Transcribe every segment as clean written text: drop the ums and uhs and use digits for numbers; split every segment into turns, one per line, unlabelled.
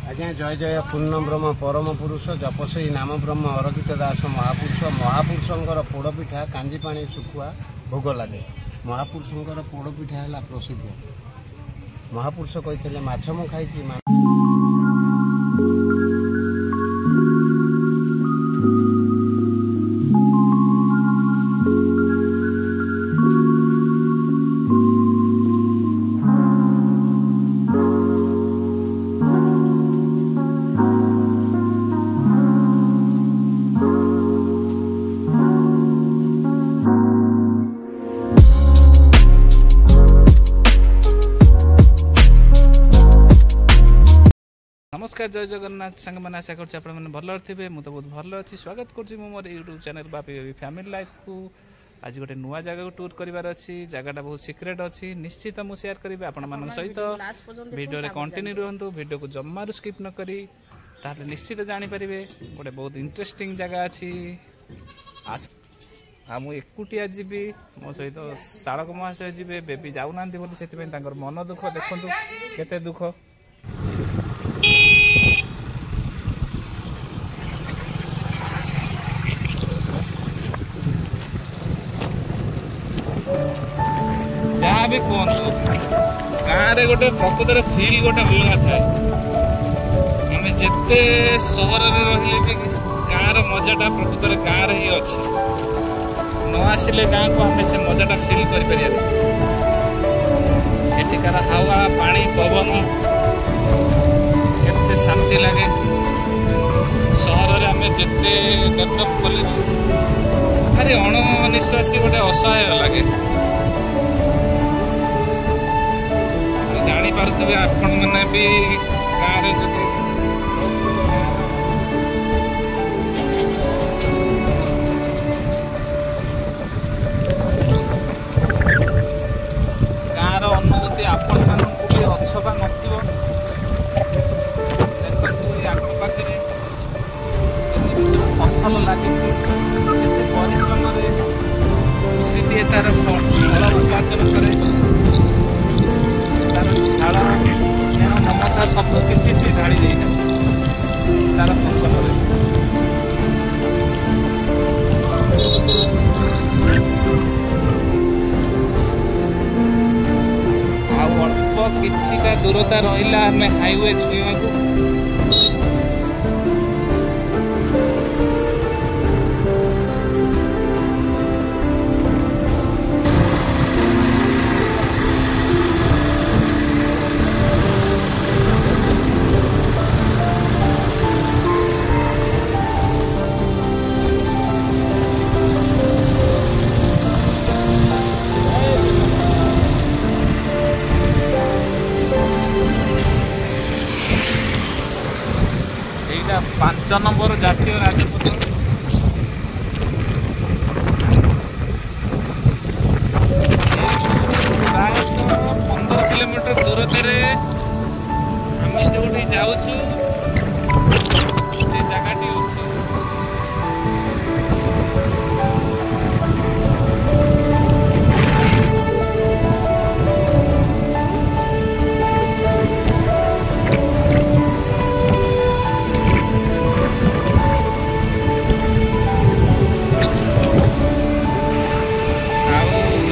आज्ञा जय जय पूर्ण ब्रह्म परम पुरुष जपसई नाम ब्रह्म अरखित दास महापुरुष महापुरुषंकर पोड़पिठा कांजीपाणी सुखुआ भोग लगे। महापुरुषंकर पोड़पिठा है प्रसिद्ध। महापुरुष कहते माछ मु खाई
नमस्कार जय जगन्नाथ सांग मैंने आशा कर भल थे मुझे बहुत भल अच्छी स्वागत करुँच मोर YouTube channel Bapi baby family life को। आज गोटे नुआ जगह को टूर करार अच्छी जगहटा बहुत सिक्रेट अच्छी निश्चित मुझे शेयर करी आपण सहित वीडियो रे कंटिन्यू रुहतु वीडियो को जमारू स्किप न करी ताहले निश्चित जानीपर गोटे बहुत इंटरेस्टिंग जगह अच्छी। मुझे एकुटिया जीवी मो सहित शाड़क महाशय जी बेबी जाऊना से मन दुख देखु केते दुख। जहाँ भी कहतु गाँव गोटे प्रकृतर फिल गोटे अलग थाए। आम जिते सहर रही भी गाँव मजाटा प्रकृतर गाँव ही अच्छे न आसिले गाँव को आम से मजाटा फिल कर एठिकार हावा पानी पवन केते शांति लगे। सहर आम जिते डेभलप कले भारी अणनिश्वासी गोटे असहाय लगे। जानी पारे आपण मैंने भी गाँव गाँव अनुभूति आपण मानक भी अछबा नथिबो आखपाखे फसल लगे परिश्रम खुशी दिए तार फल उपार्जन करे तार झाड़ ममता सब किसी से ढाड़ी दे तार फसल अल्प किसी दूरता रहा आम हाईवे छुआ को एटा 5 नंबर जातीय राजपथ। प्राय 15 किलोमीटर दूरतार आम से जाऊँ से जगह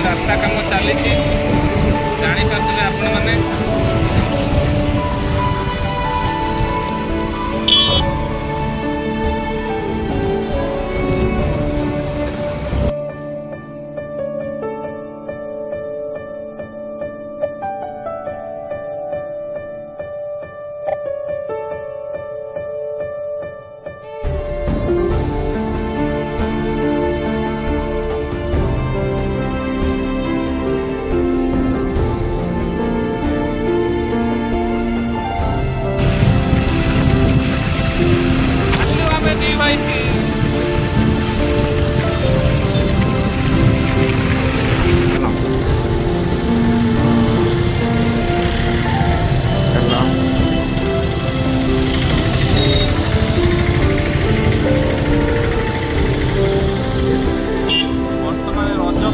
रास्ता काम चली जापारे आपण मैंने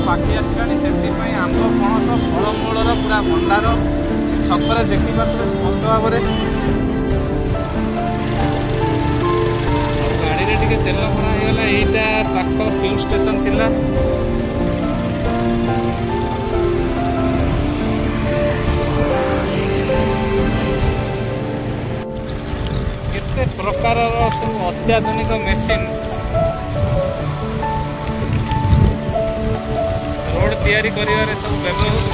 पाखी आसलानी से आंब पणस फलमूलर पूरा भंडार छकरे देखिपारे स्पष्ट भाव में ଟିକେ ତେଲ ଭରା ହେଇଗଲା। ଏଇଟା ପାଖ ଫ୍ୟୁଲ୍ ଷ୍ଟେସନ ଥିଲା। କେତେ ପ୍ରକାରର ସବୁ ଅତ୍ୟାଧୁନିକ ମେସିନ୍ ରୋଡ ତିଆରି କରିବାରେ ସବୁ ବ୍ୟବହୃତ।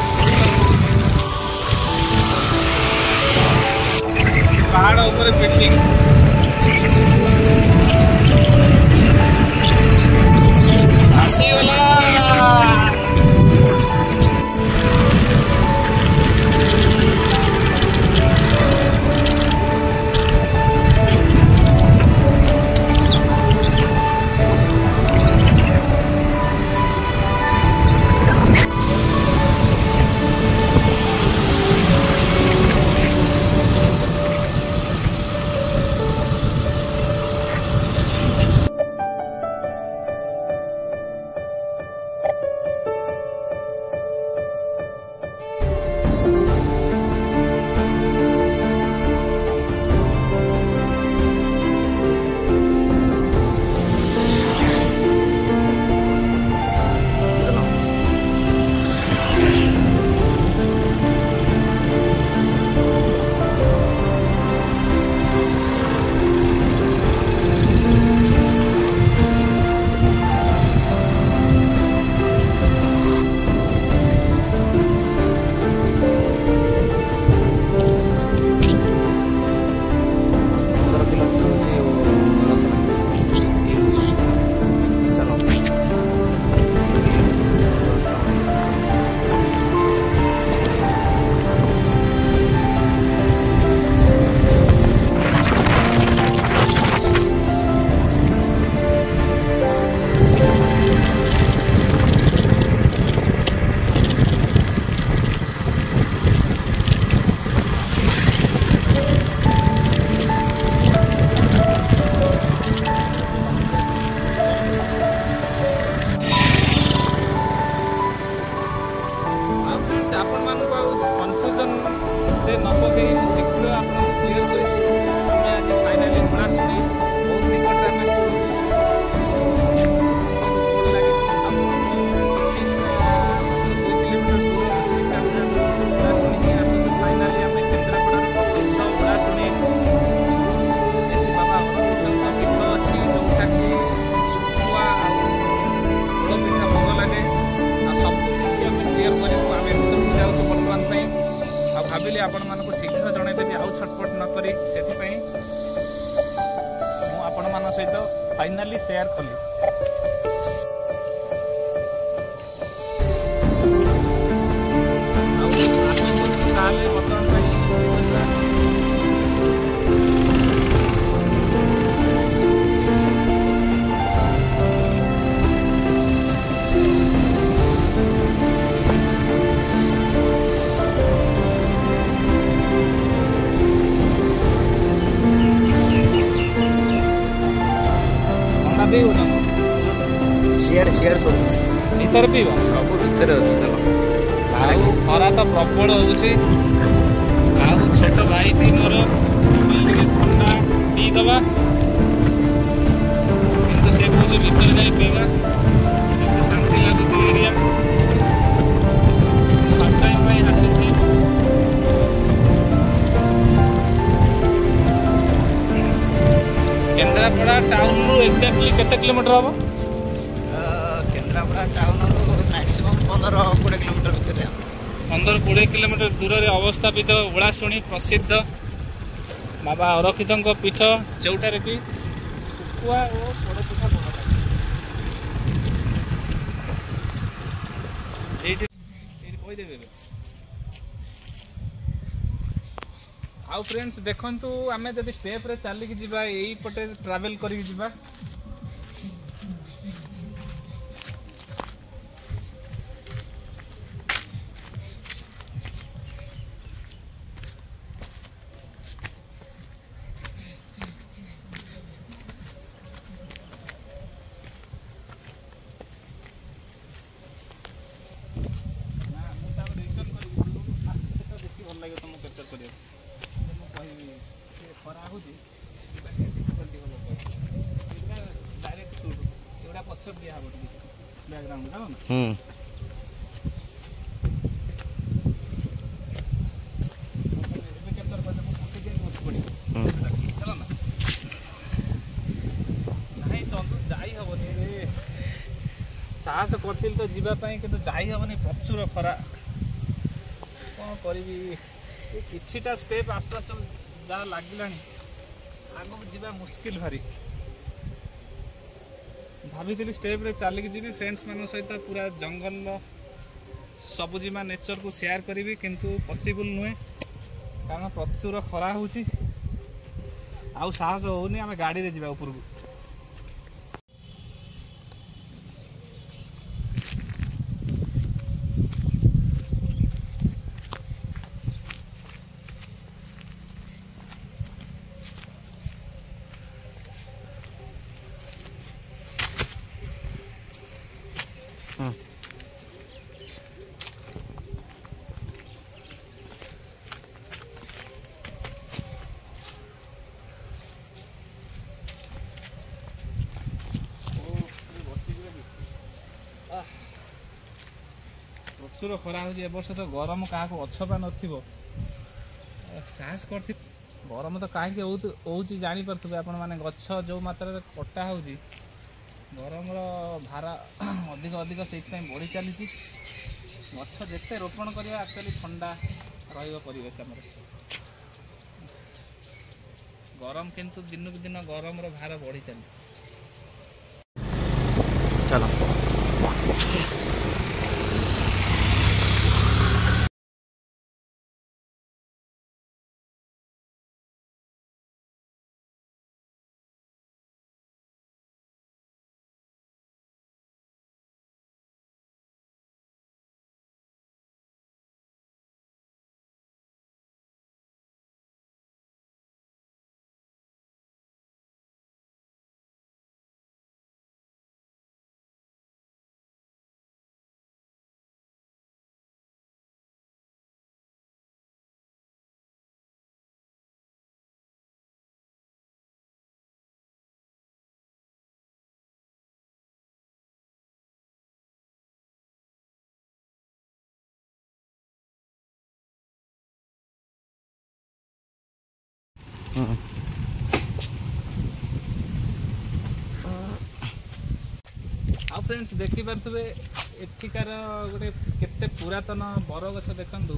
ପାହାଡ଼ ଉପରେ ବିଲ୍ଡିଂ ଆସିଗଲା। ଭାବିଲି ଆପଣମାନଙ୍କୁ ଶୀଘ୍ର ଜଣାଇଦେବି ଆଉ ଛଟପଟ ନକରି। ସେଥିପାଇଁ ମୁଁ ଆପଣମାନଙ୍କ ସହିତ ଫାଇନାଲି ସେୟାର କଲି। ଆଉ ତାହେଲେ ବର୍ତ୍ତମାନ ପାଇଁ ଭିତରେ ପିଇବା
ସବୁ ଭିତରେ ଅଛି।
ଆଉ ଖରା ତ ପ୍ରବଳ ହଉଛି। ଆଉ ଛୋଟ ଭାଇଟି ମୋର ଟିକେ ଥଣ୍ଡା ପିଇଦବା, କିନ୍ତୁ ସେ କହୁଛି ଭିତରେ ଯାଇ ପିଇବା। ଏତେ ଶାନ୍ତି ଲାଗୁଛି ଏରିଆ। ଫାର୍ଷ୍ଟ ଟାଇମ୍ ପାଇଁ ଆସୁଛି। କେନ୍ଦ୍ରାପଡ଼ା ଟାଉନରୁ ଏକ୍ଜାକ୍ଟଲି କେତେ କିଲୋମିଟର ହବ?
କେନ୍ଦ୍ରାପଡ଼ା ଟାଉନରୁ ମ୍ୟାକ୍ସିମମ୍ 15-20 କିଲୋମିଟର ଭିତରେ।
15-20 କିଲୋମିଟର ଦୂରରେ ଅବସ୍ଥାପିତ ଓଳାଶୁଣୀ ପ୍ରସିଦ୍ଧ ବାବା ଅରକ୍ଷିତଙ୍କ ପୀଠ, ଯେଉଁଠାରେ କି ଶୁଖୁଆ ଓ ପୋଡ଼ପିଠା ଭଲ ଲାଗେ। ଏଇଠି କହିଦେବି ଏବେ। ଆଉ ଫ୍ରେଣ୍ଡସ୍ ଦେଖନ୍ତୁ, ଆମେ ଯଦି ଷ୍ଟେପ୍ରେ ଚାଲିକି ଯିବା, ଏଇପଟେ ଟ୍ରାଭେଲ୍ କରିକି ଯିବା, ଖରା ହଉଛି ଠିଆ ହେବ ଟିକେ ବ୍ୟାକଗ୍ରାଉଣ୍ଡ ଜାଣ ନା
ହୁଁ
ଏବେ କେତେଥର କହିଲେ ମୁଁ ଫୁଟି ଦେଇ ବସି ପଡ଼ିବି ଜାଣ ନା ନାଇଁ ଚନ୍ଦୁ ଯାଇ ହେବନି ରେ ସାହସ କରିଥିଲି ତ ଯିବା ପାଇଁ କିନ୍ତୁ ଯାଇ ହେବନି ପ୍ରଚୁର ଖରା କ'ଣ କରିବି ଏ କିଛିଟା ଷ୍ଟେପ୍ ଆସ୍ତେ ଆସ୍ତେ ଯାହା ଲାଗିଲାଣି ଆଗକୁ ଯିବା ମୁସ୍କିଲ ଭାରି ଭାବିଥିଲି ଷ୍ଟେପ୍ରେ ଚାଲିକି ଯିବି ଫ୍ରେଣ୍ଡସ୍ମାନଙ୍କ ସହିତ ପୁରା ଜଙ୍ଗଲର ସବୁଜିମା ନେଚରକୁ ସେୟାର କରିବି କିନ୍ତୁ ପସିବୁଲ୍ ନୁହେଁ କାରଣ ପ୍ରଚୁର ଖରା ହେଉଛି ଆଉ ସାହସ ହେଉନି ଆମେ ଗାଡ଼ିରେ ଯିବା ଉପରକୁ ପ୍ରଚୁର ଖରା ହେଉଛି ଏ ବର୍ଷ ତ ଗରମ କାହାକୁ ଅଛପା ନଥିବ ସାହସ କରିଥିଲି ଗରମ ତ କାହିଁକି ହେଉଛି ଜାଣିପାରୁଥିବେ ଆପଣମାନେ ଗଛ ଯେଉଁ ମାତ୍ରାରେ କଟା ହେଉଛି ଗରମର ଭାର ଅଧିକ ଅଧିକ ସେଇଥିପାଇଁ ବଢ଼ି ଚାଲିଛି ଗଛ ଯେତେ ରୋପଣ କରିବା ଆକ୍ଚୁଆଲି ଥଣ୍ଡା ରହିବ ପରିବେଶ ଆମର ଗରମ କିନ୍ତୁ ଦିନକୁ ଦିନ ଗରମର ଭାର ବଢ଼ି ଚାଲିଛି
ଚାଲ
ଆଉ ଫ୍ରେଣ୍ଡସ୍ ଦେଖିପାରୁଥିବେ ଏଠିକାର ଗୋଟେ କେତେ ପୁରାତନ ବରଗଛ ଦେଖନ୍ତୁ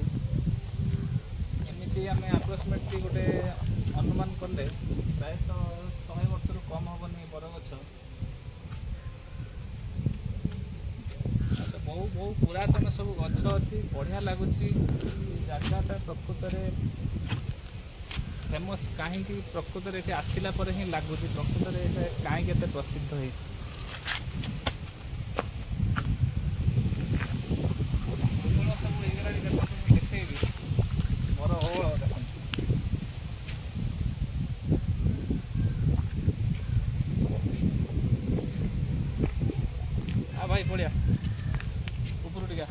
ଏମିତି ଆମେ ଆପ୍ରୋକ୍ସିମେଟଲି ଗୋଟେ ଅନୁମାନ କଲେ ପ୍ରାୟତଃ 100 ବର୍ଷରୁ କମ୍ ହେବନି ବରଗଛ ବହୁ ବହୁ ପୁରାତନ ସବୁ ଗଛ ଅଛି ବଢ଼ିଆ ଲାଗୁଛି ଜାଗାଟା ପ୍ରକୃତରେ ଫେମସ୍ କାହିଁକି ପ୍ରକୃତରେ ଏଠି ଆସିଲା ପରେ ହିଁ ଲାଗୁଛି ପ୍ରକୃତରେ ଏଇଟା କାହିଁକି ଏତେ ପ୍ରସିଦ୍ଧ ହେଇଛି ସବୁ ହେଇଗଲାଣି ଦେଖନ୍ତୁ ମୁଁ ଦେଖେଇବି ମୋର ଓହଳ ଦେଖନ୍ତୁ ଭାଇ ବଢ଼ିଆ ଉପରୁ ଟିକେ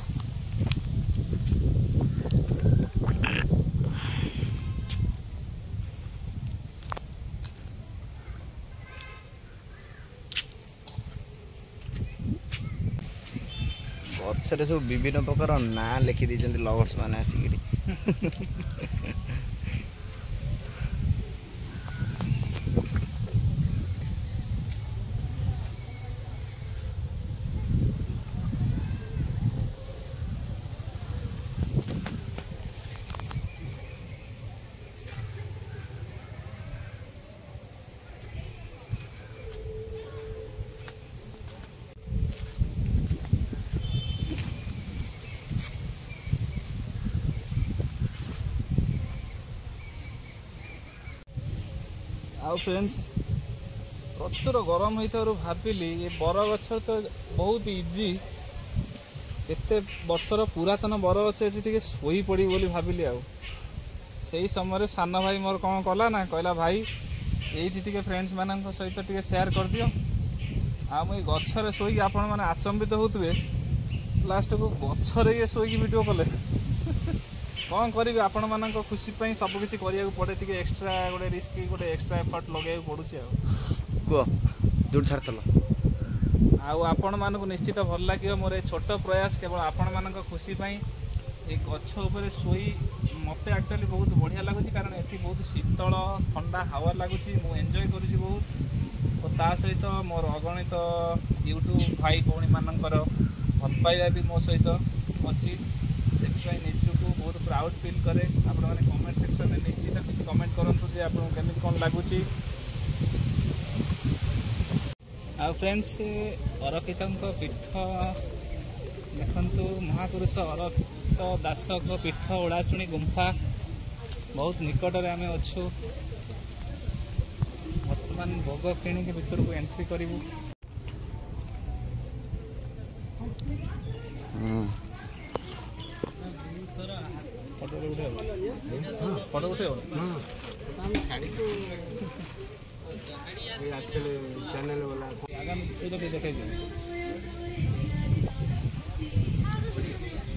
ଗଛରେ ସବୁ ବିଭିନ୍ନ ପ୍ରକାର ନାଁ ଲେଖି ଦେଇଛନ୍ତି ଲଭର୍ସ ମାନେ ଆସିକିରି
ଆଉ ଫ୍ରେଣ୍ଡସ୍ ପ୍ରଚୁର ଗରମ ହେଇଥିବାରୁ ଭାବିଲି ଏ ବରଗଛ ତ ବହୁତ ଇଜି ଏତେ ବର୍ଷର ପୁରାତନ ବରଗଛ ଏଠି ଟିକେ ଶୋଇପଡ଼ିବି ବୋଲି ଭାବିଲି ଆଉ ସେଇ ସମୟରେ ସାନ ଭାଇ ମୋର କ'ଣ କଲା ନା କହିଲା ଭାଇ ଏଇଠି ଟିକେ ଫ୍ରେଣ୍ଡସ୍ ମାନଙ୍କ ସହିତ ଟିକେ ସେୟାର କରିଦିଅ ଆଉ ମୁଁ ଏଇ ଗଛରେ ଶୋଇକି ଆପଣମାନେ ଆଚମ୍ବିତ ହେଉଥିବେ ଲାଷ୍ଟକୁ ଗଛରେ ଇଏ ଶୋଇକି ଭିଡ଼ିଓ କଲେ କ'ଣ କରିବି ଆପଣମାନଙ୍କ ଖୁସି ପାଇଁ ସବୁକିଛି କରିବାକୁ ପଡ଼େ ଟିକେ ଏକ୍ସଟ୍ରା ଗୋଟେ ରିସ୍କ ଗୋଟେ ଏକ୍ସଟ୍ରା ଏଫର୍ଟ ଲଗାଇବାକୁ ପଡ଼ୁଛି ଆଉ
କୁହ ଯୋଉଠି ଛାଡ଼ି ଚାଲ
ଆଉ ଆପଣମାନଙ୍କୁ ନିଶ୍ଚିତ ଭଲ ଲାଗିବ ମୋର ଏ ଛୋଟ ପ୍ରୟାସ କେବଳ ଆପଣମାନଙ୍କ ଖୁସି ପାଇଁ। ଏ ଗଛ ଉପରେ ଶୋଇ ମୋତେ ଆକ୍ଚୁଆଲି ବହୁତ ବଢ଼ିଆ ଲାଗୁଛି କାରଣ ଏଠି ବହୁତ ଶୀତଳ ଥଣ୍ଡା ହାୱା ଲାଗୁଛି। ମୁଁ ଏନ୍ଜୟ କରୁଛି ବହୁତ ଓ ତା ସହିତ ମୋର ଅଗଣିତ ୟୁଟ୍ୟୁବ୍ ଭାଇ ଭଉଣୀମାନଙ୍କର ଭଲ ପାଇବା ବି ମୋ ସହିତ ଅଛି। ସେଥିପାଇଁ ନିଜକୁ ବହୁତ ପ୍ରାଉଡ଼ ଫିଲ୍ କରେ। ଆପଣମାନେ କମେଣ୍ଟ ସେକ୍ସନରେ ନିଶ୍ଚିତ କିଛି କମେଣ୍ଟ କରନ୍ତୁ ଯେ ଆପଣଙ୍କୁ କେମିତି କ'ଣ ଲାଗୁଛି। ଆଉ ଫ୍ରେଣ୍ଡସ୍ ଅରକ୍ଷିତଙ୍କ ପୀଠ ଦେଖନ୍ତୁ ମହାପୁରୁଷ ଅରକ୍ଷିତ ଦାସଙ୍କ ପୀଠ ଓଳାଶୁଣୀ ଗୁମ୍ଫା ବହୁତ ନିକଟରେ ଆମେ ଅଛୁ। ବର୍ତ୍ତମାନ ଭୋଗ କିଣିକି ଭିତରକୁ ଏଣ୍ଟ୍ରି କରିବୁ। ଫଟୋ ଉଠେଇବ ଫଟୋ ଉଠେଇବ
ଚ୍ୟାନେଲ ବାଲା
ଆଗାମୀ ଏଇଟା ଟିକେ ଦେଖାଇ ଦିଅ।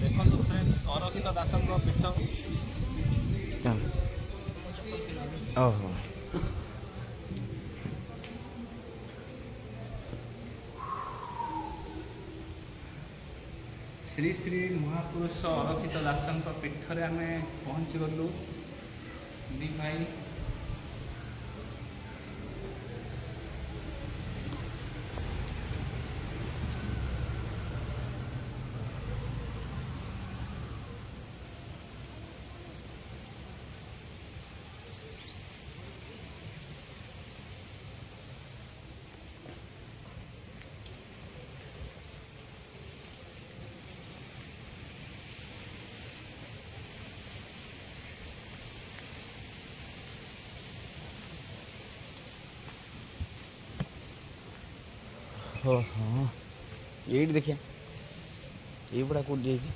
ଦେଖନ୍ତୁ ଫ୍ରେଣ୍ଡସ୍ ଅରକ୍ଷିତ ଦାସଙ୍କ ପୀଠ।
ଓହୋ
ଶ୍ରୀ ଶ୍ରୀ ମହାପୁରୁଷ ଅରକ୍ଷିତ ଦାସଙ୍କ ପୀଠରେ ଆମେ ପହଞ୍ଚିଗଲୁ ଦି ଭାଇ।
ଓହୋ ଏଇଠି ଦେଖିଆ ଏଇଗୁଡ଼ା କେଉଁଠି ଯାଇଛି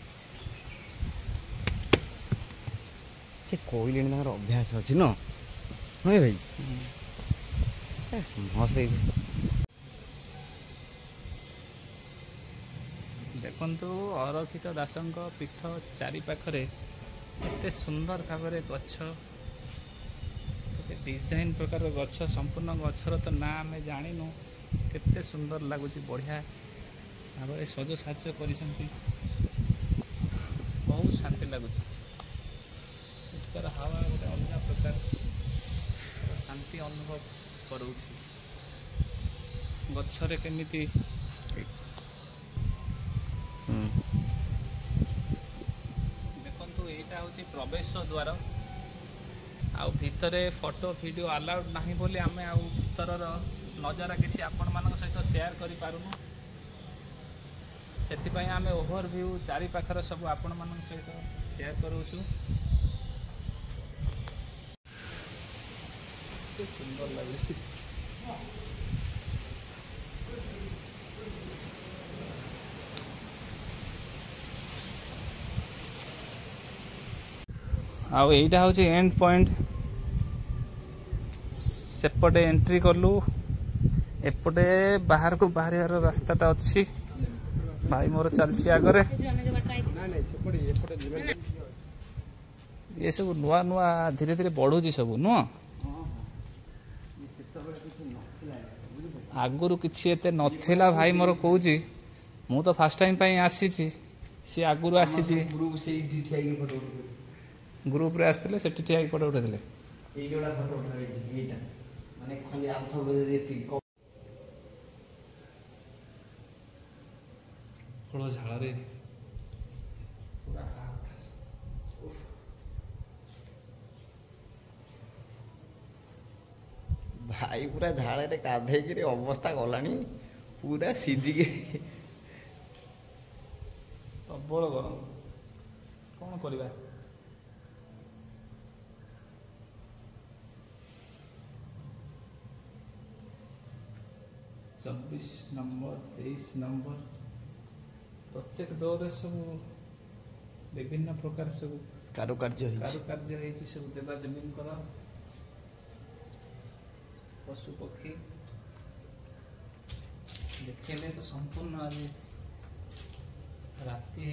ସେ କହିଲେଣି ତାଙ୍କର ଅଭ୍ୟାସ ଅଛି ନ ନୁହେଁ ଭାଇ ସେଇ
ଦେଖନ୍ତୁ ଅରକ୍ଷିତ ଦାସଙ୍କ ପୀଠ ଚାରିପାଖରେ ଏତେ ସୁନ୍ଦର ଭାବରେ ଗଛ, କେତେ ଡିଜାଇନ୍ ପ୍ରକାର ଗଛ, ସମ୍ପୂର୍ଣ୍ଣ ଗଛର ତ ନାଁ ଆମେ ଜାଣିନୁ। କେତେ ସୁନ୍ଦର ଲାଗୁଛି, ବଢ଼ିଆ ଭାବରେ ସଜସାଜ୍ୟ କରିଛନ୍ତି। ବହୁତ ଶାନ୍ତି ଲାଗୁଛି। ଏଠିକାର ହାୱା ଗୋଟେ ଅଲଗା ପ୍ରକାର ଶାନ୍ତି ଅନୁଭବ କରଉଛି। ଗଛରେ କେମିତି ଦେଖନ୍ତୁ ଏଇଟା ହେଉଛି ପ୍ରବେଶ ଦ୍ୱାର। ଆଉ ଭିତରେ ଫଟୋ ଭିଡ଼ିଓ ଆଲାଉଡ଼ ନାହିଁ ବୋଲି ଆମେ ଆଉ ଭିତରର ନଜାରା କିଛି ଆପଣମାନଙ୍କ ସହିତ ସେୟାର କରିପାରୁନୁ। ସେଥିପାଇଁ ଆମେ ଓଭରଭ୍ୟୁ ଚାରି ପାଖର ସବୁ ଆପଣମାନଙ୍କ ସହିତ ସେୟାର କରୁଛୁ। କେତେ ସୁନ୍ଦର ଲାଗୁଛି। ଆଉ ଏଇଟା ହେଉଛି ଏଣ୍ଡ ପଏଣ୍ଟ। ସେପଟେ ଏଣ୍ଟ୍ରି କଲୁ, ଏପଟେ ବାହାରକୁ ବାହାରିବାର ରାସ୍ତାଟା ଅଛି। ଭାଇ ମୋର ଚାଲିଛି ଆଗରେ। ଏ ସବୁ ନୂଆ ନୂଆ ଧୀରେ ଧୀରେ ବଢ଼ୁଛି ସବୁ ନୁହଁ। ଆଗରୁ କିଛି ଏତେ ନଥିଲା। ଭାଇ ମୋର କହୁଛି ମୁଁ ତ ଫାଷ୍ଟ ଟାଇମ୍ ପାଇଁ ଆସିଛି, ସିଏ ଆଗରୁ ଆସିଛି। ଗ୍ରୁପରେ ଆସିଥିଲେ, ସେଠି ଠିଆ ହେଇକି ଫଟୋ ଉଠେଇଥିଲେ। ଫଳ ଝାଳରେ
ଭାଇ ପୁରା ଝାଳରେ ଗାଧେଇକିରି ଅବସ୍ଥା ଗଲାଣି, ପୁରା ସିଝିକି
ପ୍ରବଳ ଗରମ, କ'ଣ କରିବା। चौबीस नंबर 23 नंबर प्रत्येक डोरे सब विभिन्न प्रकार सब कारुकार्य ହେଇଛି ସବୁ ଦେବାଦେବୀଙ୍କର। पशु पक्षी देखले तो संपूर्ण आज राति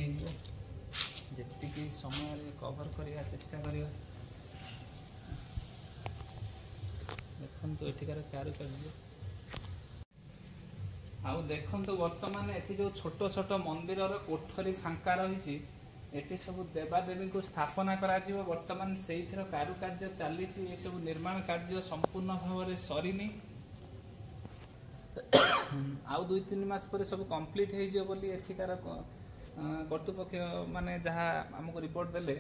जी समय कवर करने चेष्टा करवा। देखो एठिकार कारुकार्य ଆଉ ଦେଖନ୍ତୁ ବର୍ତ୍ତମାନ ଏଠି ଯୋଉ ଛୋଟ ଛୋଟ ମନ୍ଦିରର କୋଠରୀ ଫାଙ୍କା ରହିଛି, ଏଠି ସବୁ ଦେବାଦେବୀଙ୍କୁ ସ୍ଥାପନା କରାଯିବ। ବର୍ତ୍ତମାନ ସେଇଥିର କାରୁକାର୍ଯ୍ୟ ଚାଲିଛି। ଏସବୁ ନିର୍ମାଣ କାର୍ଯ୍ୟ ସମ୍ପୂର୍ଣ୍ଣ ଭାବରେ ସରିନି। ଆଉ 2-3 ମାସ ପରେ ସବୁ କମ୍ପ୍ଲିଟ୍ ହେଇଯିବ ବୋଲି ଏଠିକାର କର୍ତ୍ତୃପକ୍ଷ ମାନେ ଯାହା ଆମକୁ ରିପୋର୍ଟ ଦେଲେ,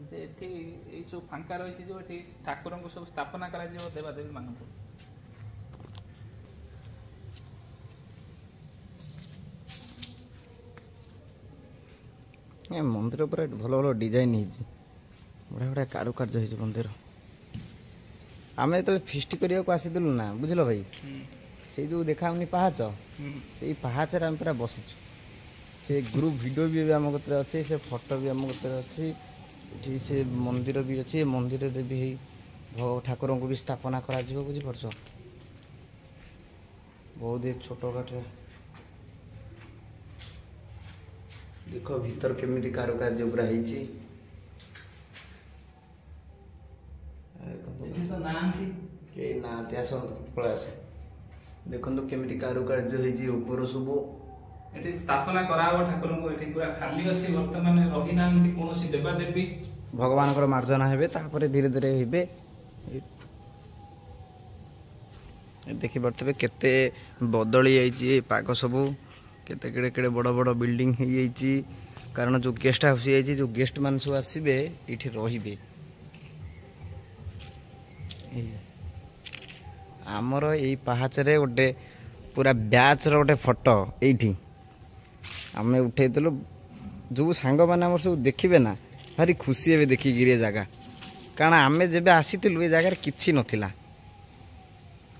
ଯେ ଏଠି ଏଇ ସବୁ ଫାଙ୍କା ରହିଛି ଯୋଉ ଏଠି ଠାକୁରଙ୍କୁ ସବୁ ସ୍ଥାପନା କରାଯିବ ଦେବାଦେବୀ ମାନଙ୍କୁ।
ମନ୍ଦିର ପୁରା ଭଲ ଭଲ ଡିଜାଇନ୍ ହେଇଛି, ବଢ଼ିଆ ବଢ଼ିଆ କାରୁକାର୍ଯ୍ୟ ହେଇଛି ମନ୍ଦିର। ଆମେ ଯେତେବେଳେ ଫିଷ୍ଟ କରିବାକୁ ଆସିଥିଲୁ ନା, ବୁଝିଲ ଭାଇ, ସେଇ ଯେଉଁ ଦେଖାଉନି ପାହାଚ, ସେଇ ପାହାଚରେ ଆମେ ପୁରା ବସିଛୁ। ସେ ଗ୍ରୁପ୍ ଭିଡ଼ିଓ ବି ଏବେ ଆମ କତିରେ ଅଛି, ସେ ଫଟୋ ବି ଆମ କତିରେ ଅଛି। ଏଠି ସେ ମନ୍ଦିର ବି ଅଛି। ଏ ମନ୍ଦିରରେ ବି ହେଇ ଠାକୁରଙ୍କୁ ବି ସ୍ଥାପନା କରାଯିବ, ବୁଝିପାରୁଛ। ବହୁତ ଛୋଟ କାଠରେ ଦେଖ ଭିତର କେମିତି କାରୁକାର୍ଯ୍ୟ ପୁରା ହେଇଛି। କେହି ନାହାନ୍ତି, ଆସନ୍ତୁ ପଳେଇ ଆସ। ଦେଖନ୍ତୁ କେମିତି କାରୁକାର୍ଯ୍ୟ ହେଇଛି ଉପର ସବୁ।
ଏଠି ସ୍ଥାପନା କରାହବ ଠାକୁରଙ୍କୁ। ଏଠି ପୁରା ଖାଲି ଅଛି, ବର୍ତ୍ତମାନ ରହିନାହାନ୍ତି କୌଣସି ଦେବାଦେବୀ।
ଭଗବାନଙ୍କର ମାର୍ଜନା ହେବେ, ତାପରେ ଧୀରେ ଧୀରେ ହେବେ। ଦେଖିପାରୁଥିବେ କେତେ ବଦଳି ଯାଇଛି ଏ ପାଗ ସବୁ। କେତେ କେଡ଼େ କେଡ଼େ ବଡ଼ ବଡ଼ ବିଲ୍ଡିଂ ହେଇଯାଇଛି। କାରଣ ଯେଉଁ ଗେଷ୍ଟ ହାଉସ୍ ହେଇଯାଇଛି, ଯେଉଁ ଗେଷ୍ଟ ମାନେ ସବୁ ଆସିବେ ଏଇଠି ରହିବେ। ଆମର ଏଇ ପାହାଚରେ ଗୋଟେ ପୁରା ବ୍ୟାଚ୍ର ଗୋଟେ ଫଟୋ ଏଇଠି ଆମେ ଉଠେଇଥିଲୁ। ଯେଉଁ ସାଙ୍ଗମାନେ ଆମର ସବୁ ଦେଖିବେ ନା, ଭାରି ଖୁସି ହେବେ ଦେଖିକିରି ଏ ଜାଗା। କାରଣ ଆମେ ଯେବେ ଆସିଥିଲୁ ଏ ଜାଗାରେ କିଛି ନଥିଲା,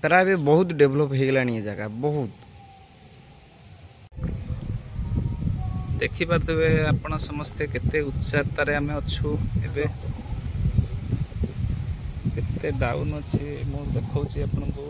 ପ୍ରାୟ ଏବେ ବହୁତ ଡେଭଲପ୍ ହେଇଗଲାଣି ଏ ଜାଗା, ବହୁତ।
ଦେଖିପାରୁଥିବେ ଆପଣ ସମସ୍ତେ କେତେ ଉଚ୍ଚତାରେ ଆମେ ଅଛୁ। ଏବେ କେତେ ଡାଉନ୍ ଅଛି ମୁଁ ଦେଖାଉଛି ଆପଣଙ୍କୁ।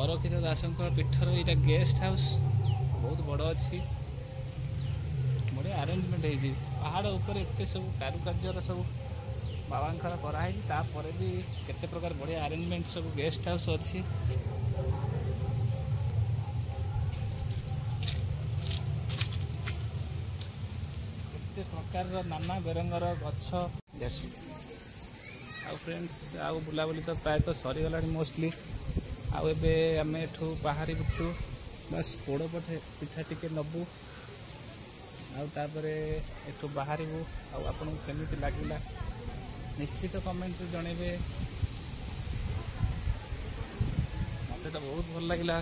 ଅରକ୍ଷିତ ଦାସଙ୍କ ପୀଠର ଏଇଟା ଗେଷ୍ଟ ହାଉସ୍, ବହୁତ ବଡ଼ ଅଛି। ବଢ଼ିଆ ଆରେଞ୍ଜମେଣ୍ଟ ହେଇଛି। ପାହାଡ଼ ଉପରେ ଏତେ ସବୁ କାରୁକାର୍ଯ୍ୟର ସବୁ ବାବାଙ୍କର କରାହେଇଛି, ତାପରେ ବି କେତେ ପ୍ରକାର ବଢ଼ିଆ ଆରେଞ୍ଜମେଣ୍ଟ ସବୁ ଗେଷ୍ଟ ହାଉସ୍ ଅଛି। କେତେ ପ୍ରକାରର ନାନା ବେରଙ୍ଗର ଗଛ। ଆଉ ଫ୍ରେଣ୍ଡସ୍, ଆଉ ବୁଲାବୁଲି ତ ପ୍ରାୟତଃ ସରିଗଲାଣି ମୋଷ୍ଟଲି। ଆଉ ଏବେ ଆମେ ଏଠୁ ବାହାରିବୁ, ବାସ୍ ପୋଡ଼ ପିଠା ଟିକେ ନେବୁ, ଆଉ ତାପରେ ଏଠୁ ବାହାରିବୁ। ଆଉ ଆପଣଙ୍କୁ କେମିତି ଲାଗିଲା ନିଶ୍ଚିତ କମେଣ୍ଟରେ ଜଣେଇବେ। ମୋତେ ତ ବହୁତ ଭଲ ଲାଗିଲା।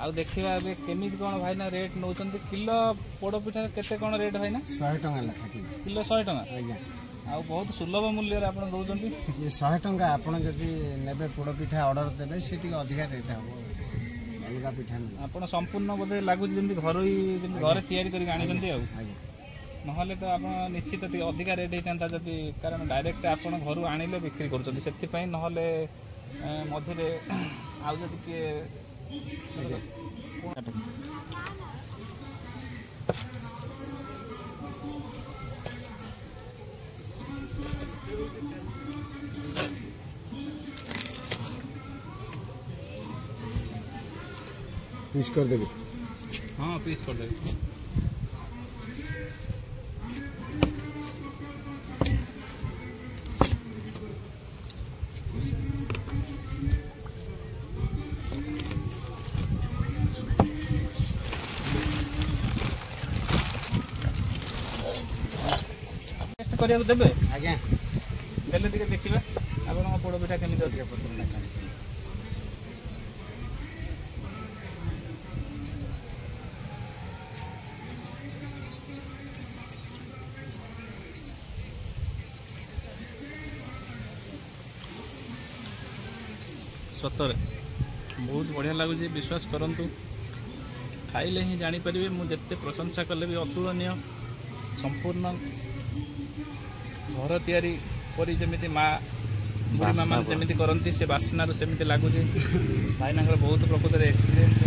ଆଉ ଦେଖିବା ଏବେ କେମିତି କ'ଣ ଭାଇନା ରେଟ୍ ନେଉଛନ୍ତି। କିଲୋ ପୋଡ଼ପିଠା କେତେ କ'ଣ ରେଟ୍ ଭାଇନା?
100 ଟଙ୍କା ଲେଖା
କିଲୋ 100 ଟଙ୍କା।
ଆଜ୍ଞା।
ଆଉ ବହୁତ ସୁଲଭ ମୂଲ୍ୟରେ ଆପଣ ଦେଉଛନ୍ତି।
ଇଏ 100 ଟଙ୍କା। ଆପଣ ଯଦି ନେବେ ପୋଡ଼ପିଠା ଅର୍ଡ଼ର ଦେବେ, ସେ ଟିକେ ଅଧିକା ରେଟ୍ ହେବ, ଅଲଗା ପିଠା ନୁହେଁ।
ଆପଣ ସମ୍ପୂର୍ଣ୍ଣ ବୋଧେ ଲାଗୁଛି ଯେମିତି ଘରୋଇ, ଯେମିତି ଘରେ ତିଆରି କରିକି ଆଣିଛନ୍ତି। ଆଉ
ଆଜ୍ଞା,
ନହେଲେ ତ ଆପଣ ନିଶ୍ଚିତ ଟିକେ ଅଧିକା ରେଟ୍ ହେଇଥାନ୍ତା ଯଦି, କାରଣ ଡାଇରେକ୍ଟ ଆପଣ ଘରୁ ଆଣିଲେ ବିକ୍ରି କରୁଛନ୍ତି ସେଥିପାଇଁ। ନହେଲେ ମଝିରେ ଆଉ ଯଦି କିଏ
ପିସ୍ କରିଦେବି।
ହଁ ପିସ୍ କରିଦେବି। ଟେଷ୍ଟ କରିବାକୁ ଦେବେ?
ଆଜ୍ଞା,
ଦେଲେ ଟିକେ ଦେଖିବା ଆପଣଙ୍କ ପୋଡ଼ପିଠା କେମିତି ଅଛି। सतरे बहुत बढ़िया लगुच विश्वास करंतु खाइले ही जानीपारे मुझे प्रशंसा कले भी अतुलनीय संपूर्ण घर तैयारी परी जमी माँ बुढ़ी माँ मैंने जमी करती से बास्नार सेमती लगुच भाईना बहुत प्रकृत एक्सपीरियंस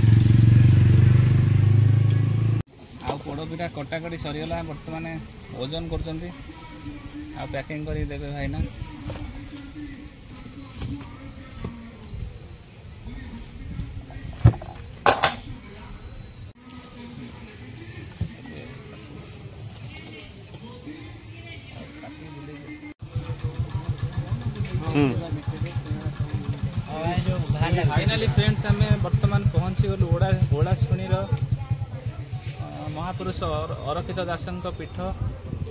आ पोड़पिठा कटाकटी सरीगला बर्तमान ओजन कर पैकिंग कर देवे भाईना फाइनाली फ्रेंड्स आम बर्तमान पहुँची गलु ओडाशुणीर महापुरुष अरखित दास पीठ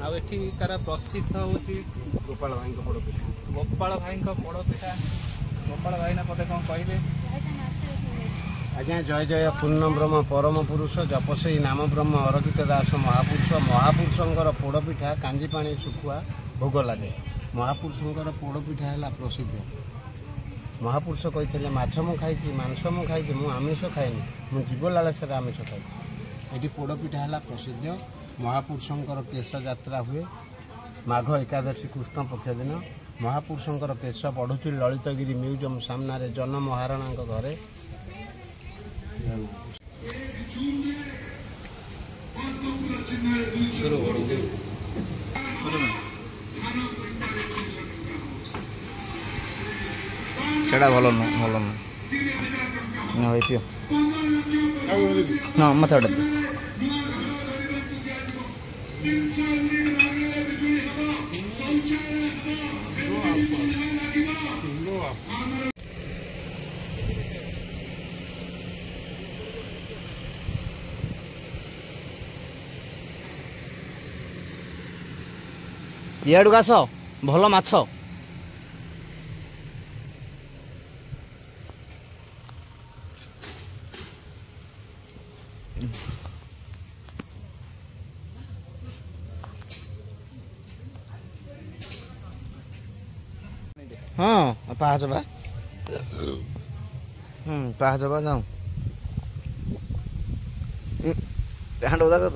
आठिकार प्रसिद्ध हूँ
गोपाल भाई पोड़पिठा
गोपाल भाई पोड़पिठा गोपाल भाईना पते कौन कहे
आज्ञा जय जय पूर्ण ब्रह्म परम पुरुष जपसई नाम ब्रह्म अरखित दास महापुरुष महापुरुषंकर पोड़पिठा कांजीपाणी सुखुआ भोग लगे महापुरुषंकर पोड़पिठा है प्रसिद्ध महापुरुष कहते माछ मु खाई मांस मु खाई मु आमिष खाएनि मु जीव लालसा आमिष खाई ये पोड़पिठा है प्रसिद्ध महापुरुषंकर केश यात्रा हुए माघ एकादशी कृष्ण पक्ष दिन महापुरुषंकर केश पढ़ुची ललितगिरी म्यूजियम सामने जन महाराणा घरे
सेटा भल भल भाई पियो ना मत इडू आस भल माछ हाँ पाँच बा पाँच बा जाऊँ पैंट उदा कर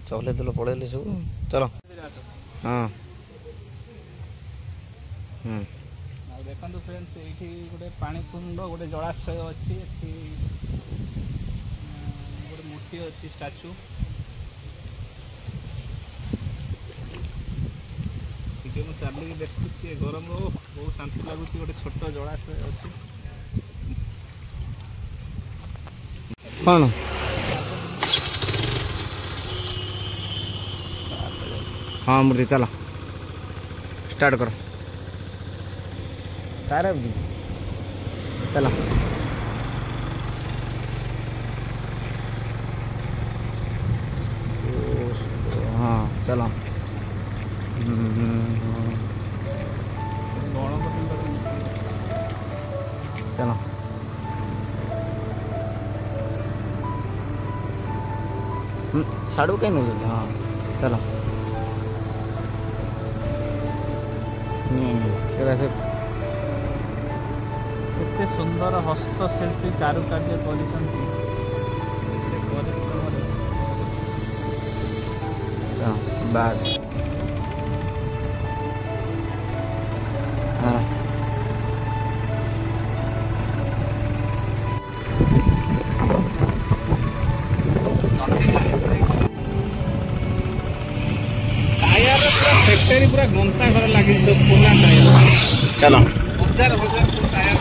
चले दिल पड़े सब चलो हाँ
देखो फ्रेंड्स ये गोटे पानी कुंड गोटे जलाशय अच्छी गोटे मूर्ति अच्छी स्टाच्यू मुझे चलिए देखुची गरम बहुत शांति लगुच गोटे छोट जलाशय अच्छी
कौन हाँ मूर्ति चलो स्टार्ट करो चलो हाँ चलो चलो छाड़ू कहीं मिल हाँ चलो से
केते सुंदर हस्तशिल्पी कारुकार्य करिसंती
बस हाँ
टायर पूरा फैक्ट्री पूरा गंता घर लगी पुराना टायर
चलो
हजार टायर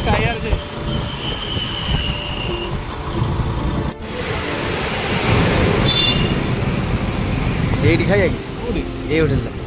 टायर जे
ये खाई ये होटल